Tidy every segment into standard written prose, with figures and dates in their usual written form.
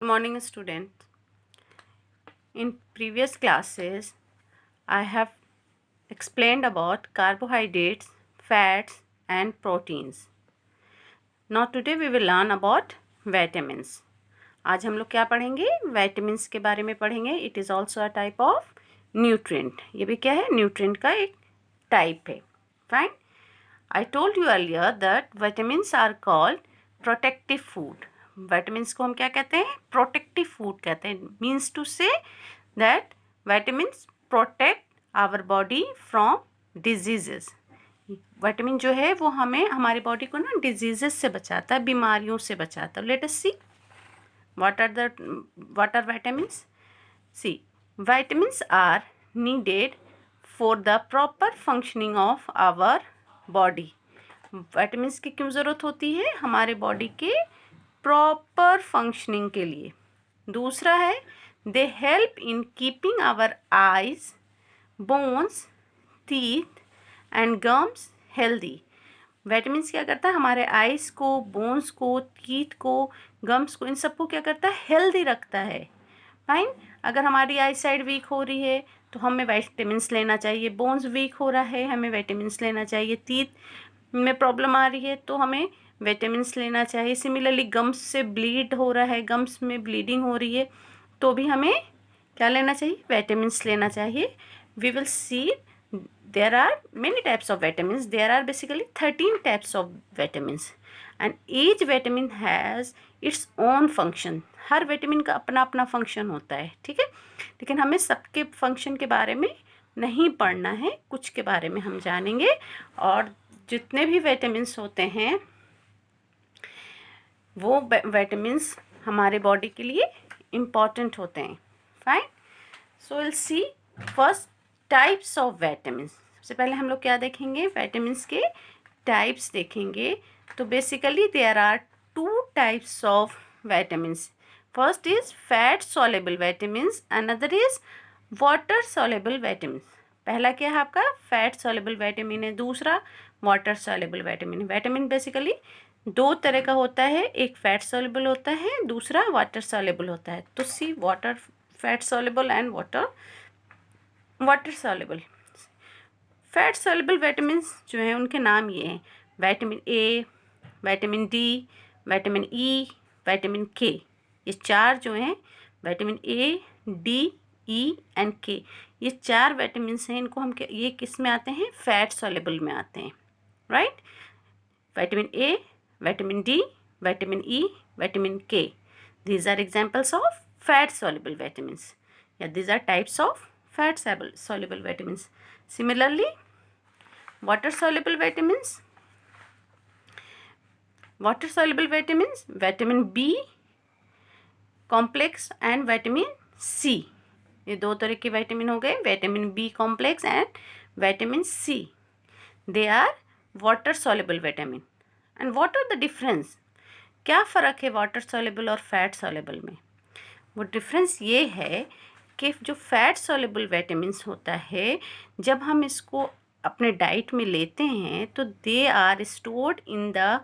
Good morning, students. In previous classes, I have explained about carbohydrates, fats, and proteins. Now today we will learn about vitamins. आज हम लोग क्या पढ़ेंगे? vitamins के बारे में पढ़ेंगे. It is also a type of nutrient. ये भी क्या है? nutrient का एक type है. Fine. I told you earlier that vitamins are called protective food. vitamins को हम क्या कहते हैं? protective food कहते हैं. Means to say that vitamins protect our body from diseases. Vitamin जो है वो हमें हमारी बॉडी को ना डिजीजेस से बचाता है, बीमारियों से बचाता है. Let us see what are vitamins. See, vitamins are needed for the proper functioning of our body. vitamins की क्यों ज़रूरत होती है? हमारे बॉडी के प्रॉपर फंक्शनिंग के लिए. दूसरा है they help in keeping our eyes, bones, teeth and gums healthy. Vitamins क्या करता है? हमारे आइज़ को, बोन्स को, टीथ को, गम्स को, इन सबको क्या करता है? हेल्दी रखता है. फाइन. अगर हमारी आई साइड वीक हो रही है तो हमें विटामिन्स लेना चाहिए. बोन्स वीक हो रहा है, हमें विटामिन्स लेना चाहिए. टीथ में प्रॉब्लम आ रही है तो हमें विटामिन्स लेना चाहिए. सिमिलरली गम्स से ब्लीड हो रहा है, गम्स में ब्लीडिंग हो रही है तो भी हमें क्या लेना चाहिए? विटामिन्स लेना चाहिए. We will see there are many types of vitamins. There are basically 13 types of vitamins and each vitamin has its own function. Her vitamin का अपना अपना फंक्शन होता है. ठीक है, लेकिन हमें सबके फंक्शन के बारे में नहीं पढ़ना है, कुछ के बारे में हम जानेंगे. और जितने भी विटामिन्स होते हैं वो विटामिन्स हमारे बॉडी के लिए इम्पॉर्टेंट होते हैं. Fine. So will see first types of vitamins. सबसे पहले हम लोग क्या देखेंगे? विटामिन्स के टाइप्स देखेंगे. तो basically there are two types of vitamins. First is fat soluble vitamins, another is water soluble vitamins. पहला क्या है आपका? फैट सॉल्युबल विटामिन है, दूसरा वाटर सॉल्युबल विटामिन है. विटामिन बेसिकली दो तरह का होता है, एक फैट सॉल्युबल होता है, दूसरा वाटर सॉल्युबल होता है. तो see water, fat soluble and water soluble. Fat soluble vitamins जो हैं उनके नाम ये हैं: vitamin A, vitamin D, vitamin E, vitamin K. ये चार जो हैं, vitamin A, D, E and K, ये चार विटामिन्स हैं. इनको हम ये किस में आते हैं? फैट सॉल्युबल में आते हैं. Right. Vitamin A, vitamin D, vitamin E, vitamin के. These are examples of fat soluble vitamins. Yeah, these are types of fat soluble vitamins. Similarly, water soluble vitamins. Water soluble vitamins, vitamin B complex and vitamin C. ये दो तरह के vitamin हो गए, vitamin B complex and vitamin C. They are water soluble vitamin. And what are the difference? क्या फ़र्क है water soluble और फैट सॉल्युबल में? वो डिफरेंस ये है कि जो फैट सॉल्युबल विटामिन्स होता है, जब हम इसको अपने डाइट में लेते हैं तो they are stored in the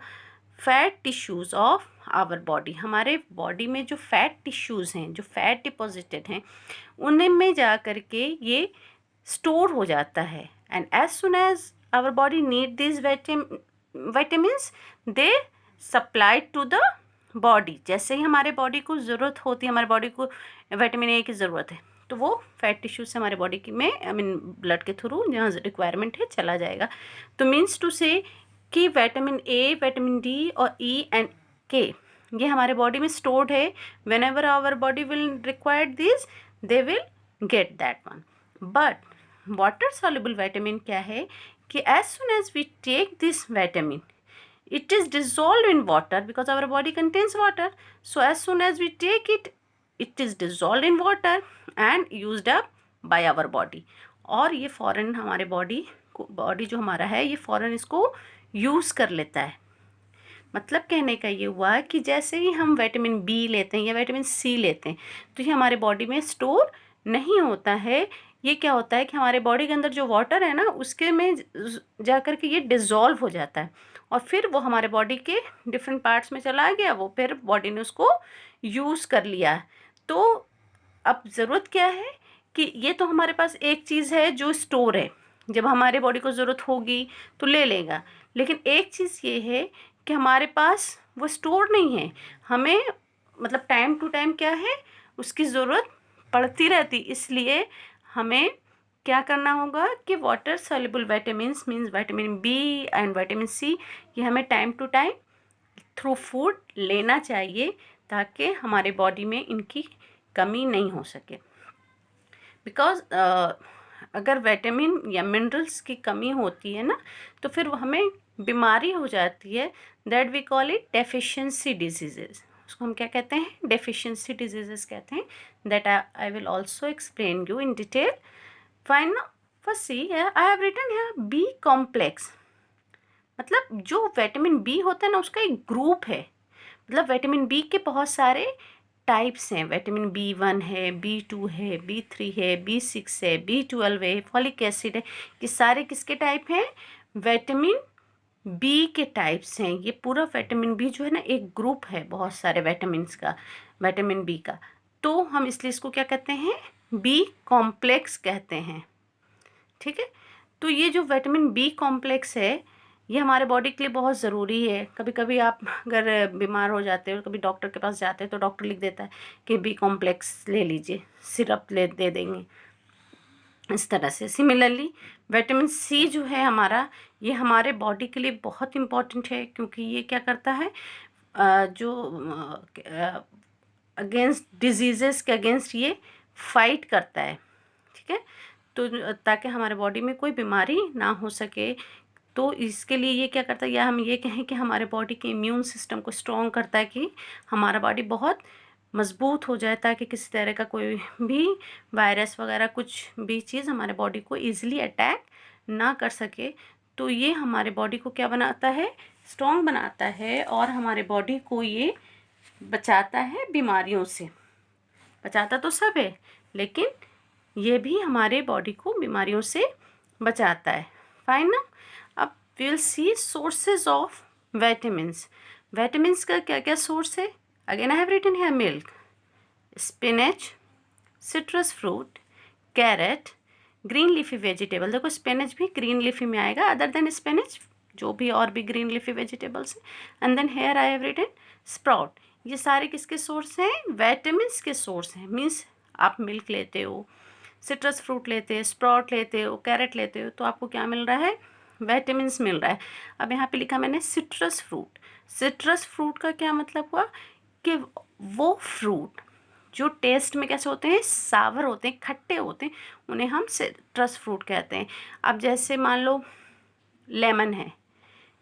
fat tissues of our body. हमारे बॉडी में जो फैट टिश्यूज़ हैं, जो फैट डिपॉजिटेड हैं, उनमें जा कर के ये स्टोर हो जाता है. And as soon as our body need this vitamins they supplied to the body. जैसे ही हमारे बॉडी को ज़रूरत होती है, हमारे बॉडी को विटामिन ए की ज़रूरत है तो वो फैट टिश्यू से हमारे बॉडी की में ब्लड के थ्रू जहाँ रिक्वायरमेंट है चला जाएगा. तो मीन्स टू से कि विटामिन ए, विटामिन डी और ई एंड के ये हमारे बॉडी में स्टोर्ड है. Whenever our body will require this they will get that one. But water soluble vitamin क्या है कि as soon as we take this vitamin it is dissolved in water because our body contains water. So as soon as we take it, it is dissolved in water and used up by our body. और ये फ़ौरन हमारे body जो हमारा है ये फ़ौरन इसको यूज़ कर लेता है. मतलब कहने का ये हुआ कि जैसे ही हम विटामिन बी लेते हैं या विटामिन सी लेते हैं तो ये हमारे बॉडी में स्टोर नहीं होता है. ये क्या होता है कि हमारे बॉडी के अंदर जो वाटर है ना उसके में जा कर के ये डिज़ोल्व हो जाता है और फिर वो हमारे बॉडी के डिफरेंट पार्ट्स में चला गया, वो फिर बॉडी ने उसको यूज़ कर लिया। तो अब ज़रूरत क्या है कि ये तो हमारे पास एक चीज़ है जो स्टोर है, जब हमारे बॉडी को ज़रूरत होगी तो ले लेगा। लेकिन एक चीज़ ये है कि हमारे पास वो स्टोर नहीं है, हमें मतलब टाइम टू टाइम क्या है उसकी ज़रूरत पड़ती रहती। इसलिए हमें क्या करना होगा कि water soluble vitamins means vitamin B and vitamin C, ये हमें time to time through food लेना चाहिए ताकि हमारे बॉडी में इनकी कमी नहीं हो सके। बिकॉज अगर विटामिन या मिनरल्स की कमी होती है ना तो फिर हमें बीमारी हो जाती है, that we call it deficiency diseases. उसको हम क्या कहते हैं? डेफिशिएंसी डिजीजेस कहते हैं। That I will also explain you in detail. Fine, first see I have written here B complex. मतलब जो विटामिन बी होता है ना उसका एक ग्रुप है। मतलब विटामिन बी के बहुत सारे टाइप्स हैं। विटामिन B1 है, B2 है, B3 है, B6 है, B12 है, फॉलिक एसिड है। ये सारे किसके टाइप हैं? विटामिन बी के टाइप्स हैं। ये पूरा विटामिन बी जो है ना एक ग्रुप है बहुत सारे विटामिन्स का, विटामिन बी का। तो हम इसलिए इसको क्या कहते हैं? बी कॉम्प्लेक्स कहते हैं। ठीक है, तो ये जो विटामिन बी कॉम्प्लेक्स है ये हमारे बॉडी के लिए बहुत ज़रूरी है। कभी कभी आप अगर बीमार हो जाते हो, कभी डॉक्टर के पास जाते हैं तो डॉक्टर लिख देता है कि बी कॉम्प्लेक्स ले लीजिए, सिरप दे देंगे इस तरह से। सिमिलरली विटामिन सी जो है हमारा, ये हमारे बॉडी के लिए बहुत इम्पॉर्टेंट है क्योंकि ये क्या करता है जो अगेंस्ट डिजीज़ेस के अगेंस्ट ये फाइट करता है। ठीक है, तो ताकि हमारे बॉडी में कोई बीमारी ना हो सके। तो इसके लिए ये क्या करता है, या हम ये कहें कि हमारे बॉडी के इम्यून सिस्टम को स्ट्रॉन्ग करता है कि हमारा बॉडी बहुत मज़बूत हो जाए ताकि किसी तरह का कोई भी वायरस वगैरह कुछ भी चीज़ हमारे बॉडी को ईज़िली अटैक ना कर सके। तो ये हमारे बॉडी को क्या बनाता है? स्ट्रॉन्ग बनाता है और हमारे बॉडी को ये बचाता है बीमारियों से। बचाता तो सब है लेकिन ये भी हमारे बॉडी को बीमारियों से बचाता है। फाइन ना। अब we will see sources of vitamins. Vitamins का क्या क्या सोर्स है? Again I have written here milk, spinach, citrus fruit, carrot, green leafy vegetable. देखो स्पिनच भी ग्रीन लीफी में आएगा, अदर देन स्पिनच जो भी और भी ग्रीन लीफी वेजिटेबल्स हैं। And then here I have written sprout. ये सारे किसके सोर्स हैं? विटामिन्स के सोर्स हैं। मीन्स आप मिल्क लेते हो, सिट्रस फ्रूट लेते हो, स्प्राउट लेते हो, कैरेट लेते हो तो आपको क्या मिल रहा है? विटामिन्स मिल रहा है। अब यहाँ पे लिखा मैंने सिट्रस फ्रूट। सिट्रस फ्रूट का क्या मतलब हुआ कि वो फ्रूट जो टेस्ट में कैसे होते हैं? सावर होते हैं, खट्टे होते हैं, उन्हें हम सिट्रस फ्रूट कहते हैं। अब जैसे मान लो लेमन है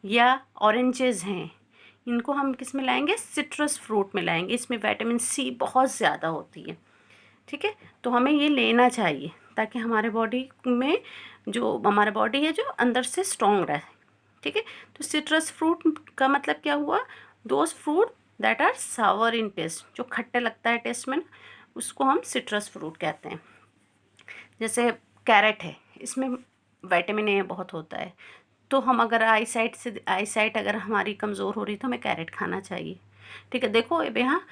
या ऑरेंजेस हैं, इनको हम किस में लाएंगे? सिट्रस फ्रूट में लाएंगे। इसमें विटामिन सी बहुत ज़्यादा होती है। ठीक है, तो हमें ये लेना चाहिए ताकि हमारे बॉडी में जो हमारा बॉडी है जो अंदर से स्ट्रॉन्ग रहे। ठीक है, तो सिट्रस फ्रूट का मतलब क्या हुआ? Those fruit that are sour in taste, जो खट्टे लगता है टेस्ट में, उसको हम सिट्रस फ्रूट कहते हैं। जैसे कैरेट है, इसमें विटामिन ए बहुत होता है। तो हम अगर आई साइट अगर हमारी कमज़ोर हो रही तो हमें कैरेट खाना चाहिए। ठीक है, देखो अब यहाँ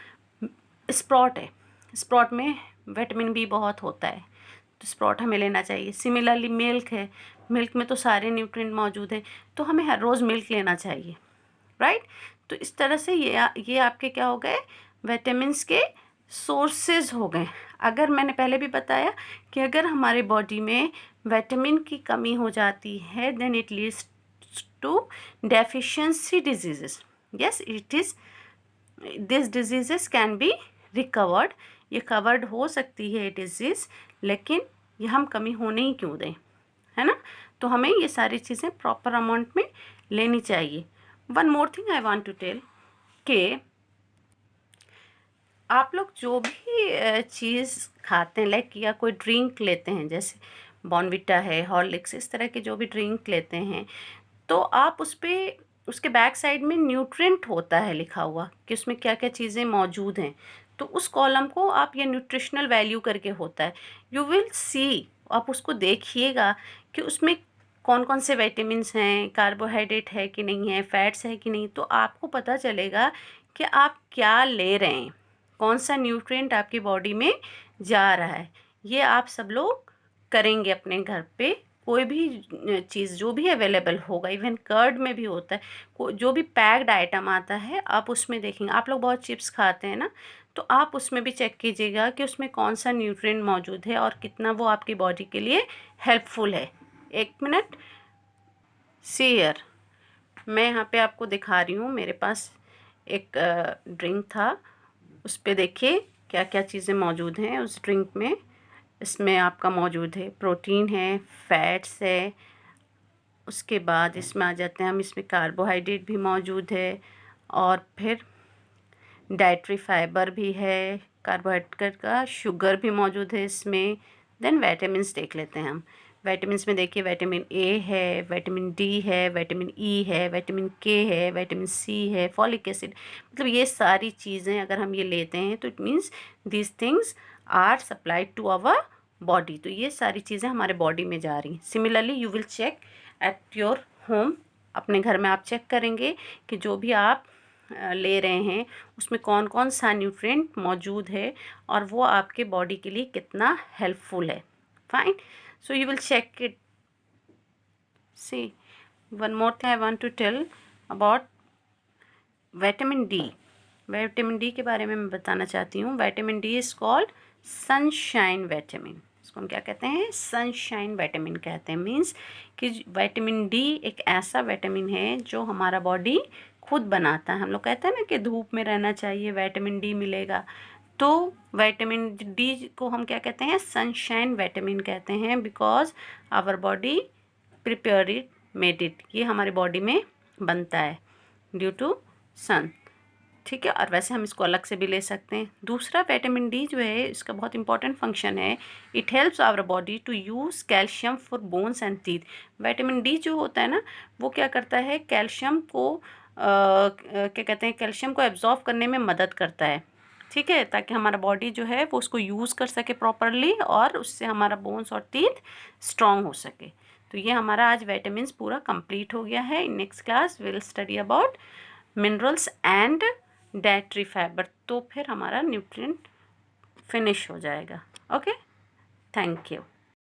स्प्राउट है, स्प्राउट में विटामिन बी बहुत होता है तो स्प्राउट हमें लेना चाहिए। सिमिलरली मिल्क है, मिल्क में तो सारे न्यूट्रिएंट मौजूद हैं तो हमें हर रोज़ मिल्क लेना चाहिए, राइट। तो इस तरह से ये आपके क्या हो गए? विटामिन्स के सोर्सेज हो गए। अगर मैंने पहले भी बताया कि अगर हमारे बॉडी में विटामिन की कमी हो जाती है then it leads to deficiency diseases. Yes it is, this diseases can be recovered. ये कवर्ड हो सकती है डिजीज़, लेकिन ये हम कमी होने ही क्यों दें, है ना। तो हमें ये सारी चीज़ें प्रॉपर अमाउंट में लेनी चाहिए। One more thing I want to tell कि आप लोग जो भी चीज़ खाते हैं लाइक या कोई ड्रिंक लेते हैं, जैसे बॉर्नविटा है, हॉर्लिक्स, इस तरह के जो भी ड्रिंक लेते हैं तो आप उस पर उसके बैक साइड में न्यूट्रिएंट होता है लिखा हुआ कि उसमें क्या क्या चीज़ें मौजूद हैं। तो उस कॉलम को आप ये न्यूट्रिशनल वैल्यू करके होता है, यू विल सी, आप उसको देखिएगा कि उसमें कौन कौन से विटामिन्स हैं, कार्बोहाइड्रेट है कि नहीं है, फैट्स है कि नहीं, तो आपको पता चलेगा कि आप क्या ले रहे हैं, कौन सा न्यूट्रिएंट आपकी बॉडी में जा रहा है। ये आप सब लोग करेंगे अपने घर पे। कोई भी चीज़ जो भी अवेलेबल होगा, इवन कर्ड में भी होता है, जो भी पैक्ड आइटम आता है, आप उसमें देखेंगे। आप लोग बहुत चिप्स खाते हैं ना, तो आप उसमें भी चेक कीजिएगा कि उसमें कौन सा न्यूट्रिएंट मौजूद है और कितना वो आपकी बॉडी के लिए हेल्पफुल है। एक मिनट, सी हियर, मैं यहाँ पे आपको दिखा रही हूँ। मेरे पास एक ड्रिंक था, उस पे देखिए क्या क्या चीज़ें मौजूद हैं उस ड्रिंक में। इसमें आपका मौजूद है प्रोटीन है, फैट्स है, उसके बाद इसमें आ जाते हैं हम, इसमें कार्बोहाइड्रेट भी मौजूद है, और फिर डाइट्री फाइबर भी है कार्बोहाइड्रेट का, शुगर भी मौजूद है इसमें। देन विटामिन्स देख लेते हैं हम। विटामिन्स में देखिए विटामिन ए है, विटामिन डी है, विटामिन ई है, विटामिन के है, विटामिन सी है, फॉलिक एसिड। मतलब ये सारी चीज़ें अगर हम ये लेते हैं तो it means this things are supplied to our body. तो ये सारी चीज़ें हमारे बॉडी में जा रही हैं। Similarly you will check at your home, अपने घर में आप चेक करेंगे कि जो भी आप ले रहे हैं उसमें कौन कौन सा न्यूट्रिएंट मौजूद है और वो आपके बॉडी के लिए कितना हेल्पफुल है। Fine, so you will check it. See, one more thing I want to tell about vitamin D. Vitamin D के बारे में मैं बताना चाहती हूँ। Vitamin D is called sunshine vitamin. इसको हम क्या कहते हैं? सनशाइन विटामिन कहते हैं। मीन्स कि विटामिन डी एक ऐसा विटामिन है जो हमारा बॉडी खुद बनाता है। हम लोग कहते हैं ना कि धूप में रहना चाहिए, विटामिन डी मिलेगा। तो विटामिन डी को हम क्या कहते हैं? सनशाइन विटामिन कहते हैं, because our body prepare it, made it. ये हमारी बॉडी में बनता है ड्यू टू सन। ठीक है, और वैसे हम इसको अलग से भी ले सकते हैं। दूसरा विटामिन डी जो है, इसका बहुत इंपॉर्टेंट फंक्शन है, it helps our body to use calcium for bones and teeth. Vitamin D जो होता है ना, वो क्या करता है? कैल्शियम को क्या कहते हैं, कैल्शियम को एब्जॉर्ब करने में मदद करता है। ठीक है, ताकि हमारा बॉडी जो है वो उसको यूज़ कर सके प्रॉपरली, और उससे हमारा बोन्स और टीथ स्ट्रॉन्ग हो सके। तो ये हमारा आज विटामिन्स पूरा कंप्लीट हो गया है। In next class will study about minerals and dietary fibre. तो फिर हमारा न्यूट्रिएंट फिनिश हो जाएगा। Okay, thank you.